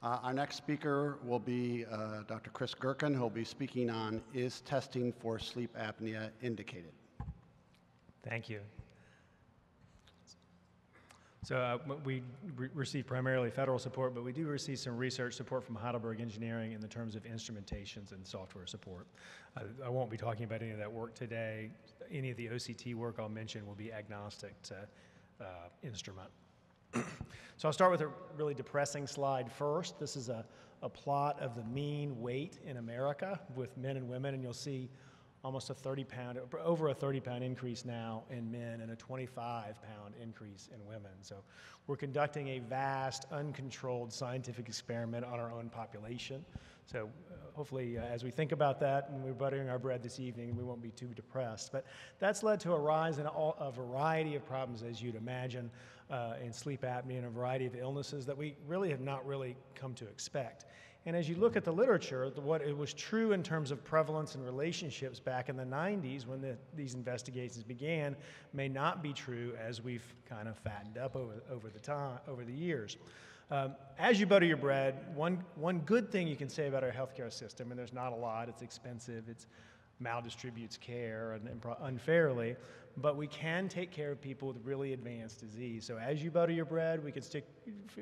Our next speaker will be Dr. Chris Gerken, who will be speaking on Is Testing for Sleep Apnea Indicated? Thank you. So we receive primarily federal support, but we do receive some research support from Heidelberg Engineering in the terms of instrumentations and software support. I won't be talking about any of that work today. Any of the OCT work I'll mention will be agnostic to instrument. So I'll start with a really depressing slide first. This is a plot of the mean weight in America with men and women, and you'll see almost over a 30-pound increase now in men and a 25-pound increase in women. So we're conducting a vast, uncontrolled scientific experiment on our own population. So hopefully, as we think about that when we're buttering our bread this evening, we won't be too depressed. But that's led to a rise in a variety of problems, as you'd imagine, in sleep apnea and a variety of illnesses that we really have not really come to expect. And as you look at the literature, what it was true in terms of prevalence and relationships back in the 90s when these investigations began may not be true as we've kind of fattened up over the years. As you butter your bread, one good thing you can say about our healthcare system, and there's not a lot, it's expensive, it maldistributes care and unfairly, but we can take care of people with really advanced disease. So as you butter your bread, we can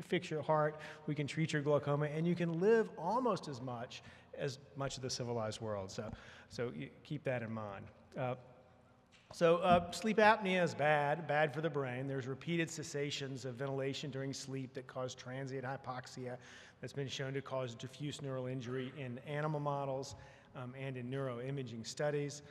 fix your heart, we can treat your glaucoma, and you can live almost as much of the civilized world. So you keep that in mind. Sleep apnea is bad for the brain. There's repeated cessations of ventilation during sleep that cause transient hypoxia that's been shown to cause diffuse neural injury in animal models and in neuroimaging studies.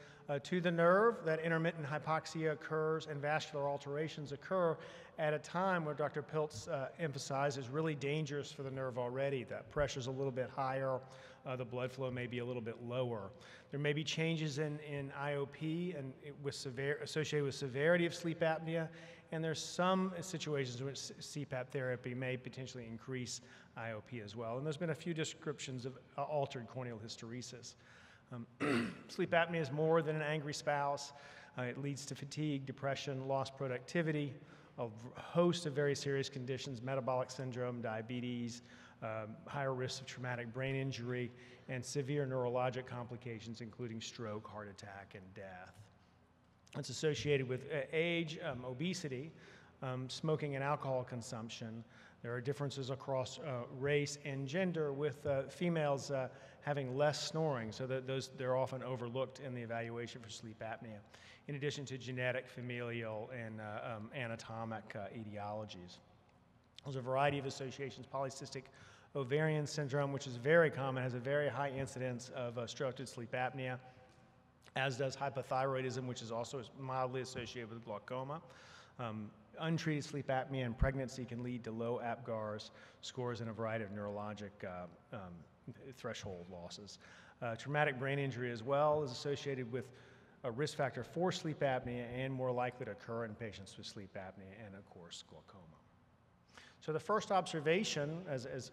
To the nerve, that intermittent hypoxia occurs and vascular alterations occur at a time where Dr. Piltz emphasized is really dangerous for the nerve already. That pressure's a little bit higher, the blood flow may be a little bit lower. There may be changes in IOP and associated with severity of sleep apnea, and there's some situations in which CPAP therapy may potentially increase IOP as well. And there's been a few descriptions of altered corneal hysteresis. Sleep apnea is more than an angry spouse. It leads to fatigue, depression, lost productivity, a host of very serious conditions, metabolic syndrome, diabetes, higher risks of traumatic brain injury, and severe neurologic complications, including stroke, heart attack, and death. It's associated with age, obesity, smoking and alcohol consumption. There are differences across race and gender, with females having less snoring, so that they're often overlooked in the evaluation for sleep apnea, in addition to genetic, familial, and anatomic etiologies. There's a variety of associations. Polycystic ovarian syndrome, which is very common, has a very high incidence of obstructive sleep apnea, as does hypothyroidism, which is also mildly associated with glaucoma. Untreated sleep apnea in pregnancy can lead to low APGARs scores and a variety of neurologic threshold losses. Traumatic brain injury as well is associated with a risk factor for sleep apnea and more likely to occur in patients with sleep apnea and, of course, glaucoma. So the first observation, as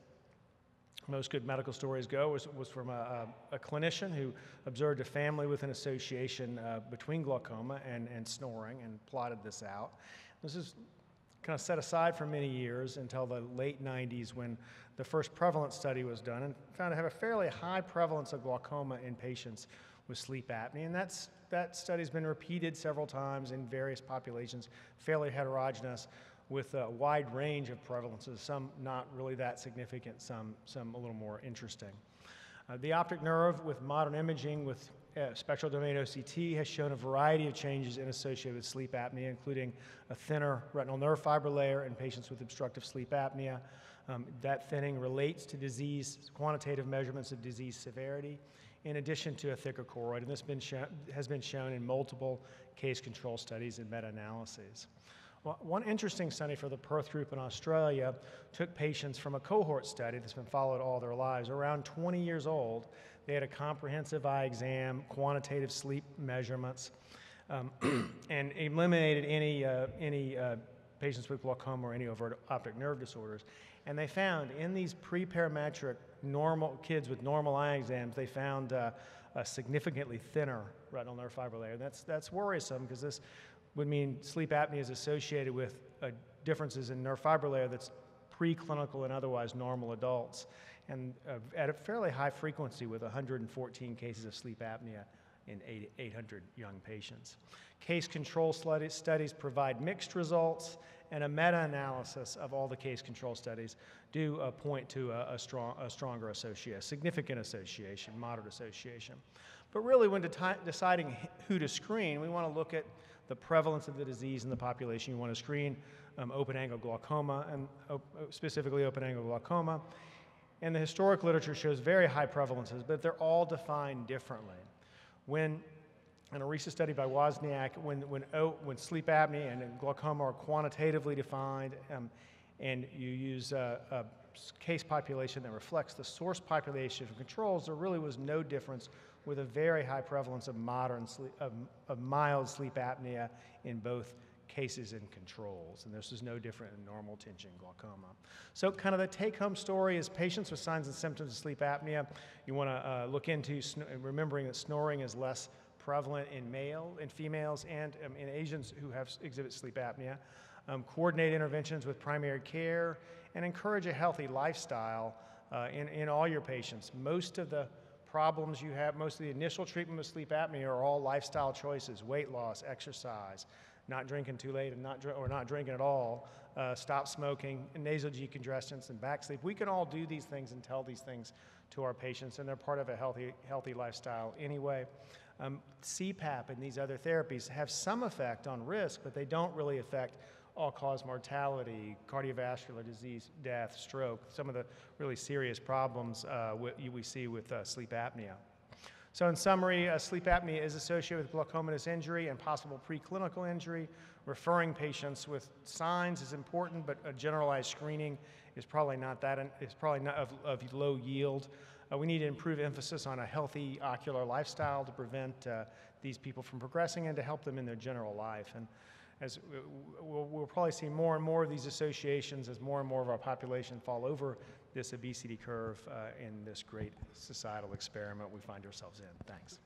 most good medical stories go, was from a clinician who observed a family with an association between glaucoma and snoring and plotted this out. This is kind of set aside for many years until the late 90s when the first prevalence study was done and found to have a fairly high prevalence of glaucoma in patients with sleep apnea. And that study's been repeated several times in various populations, fairly heterogeneous, with a wide range of prevalences, some not really that significant, some a little more interesting. The optic nerve with modern imaging with spectral domain OCT has shown a variety of changes associated with sleep apnea, including a thinner retinal nerve fiber layer in patients with obstructive sleep apnea. That thinning relates to quantitative measurements of disease severity, in addition to a thicker choroid, and this has been shown in multiple case control studies and meta-analyses. Well, one interesting study for the Perth group in Australia took patients from a cohort study that's been followed all their lives. Around 20 years old, they had a comprehensive eye exam, quantitative sleep measurements, and eliminated any patients with glaucoma or any overt optic nerve disorders. And they found in these pre-parametric normal kids with normal eye exams, they found a significantly thinner retinal nerve fiber layer. That's worrisome because this would mean sleep apnea is associated with differences in nerve fiber layer that's preclinical and otherwise normal adults, and at a fairly high frequency with 114 cases of sleep apnea in 800 young patients. Case control studies provide mixed results, and a meta-analysis of all the case control studies do point to a stronger association, significant association, moderate association. But really, when deciding who to screen, we want to look at the prevalence of the disease in the population. You want to screen open-angle glaucoma, and specifically open-angle glaucoma. And the historic literature shows very high prevalences, but they're all defined differently. When, in a recent study by Wozniak, when sleep apnea and glaucoma are quantitatively defined, and you use a case population that reflects the source population of controls, there really was no difference, with a very high prevalence of mild sleep apnea in both cases and controls. And this is no different in normal tension glaucoma. So kind of the take-home story is patients with signs and symptoms of sleep apnea, you want to look into remembering that snoring is less prevalent in females and in Asians who exhibit sleep apnea. Coordinate interventions with primary care, and encourage a healthy lifestyle in all your patients. Most of the problems you have, most of the initial treatment with sleep apnea are all lifestyle choices: weight loss, exercise, not drinking too late, and not drinking at all, stop smoking, nasal decongestants, and back sleep. We can all do these things and tell these things to our patients, and they're part of a healthy lifestyle anyway. CPAP and these other therapies have some effect on risk, but they don't really affect all-cause mortality, cardiovascular disease, death, stroke, some of the really serious problems we see with sleep apnea. So in summary, sleep apnea is associated with glaucomatous injury and possible preclinical injury. Referring patients with signs is important, but a generalized screening is probably not of low yield. We need to improve emphasis on a healthy ocular lifestyle to prevent these people from progressing and to help them in their general life. And as we'll probably see more and more of these associations as more and more of our population fall over this obesity curve in this great societal experiment we find ourselves in. Thanks.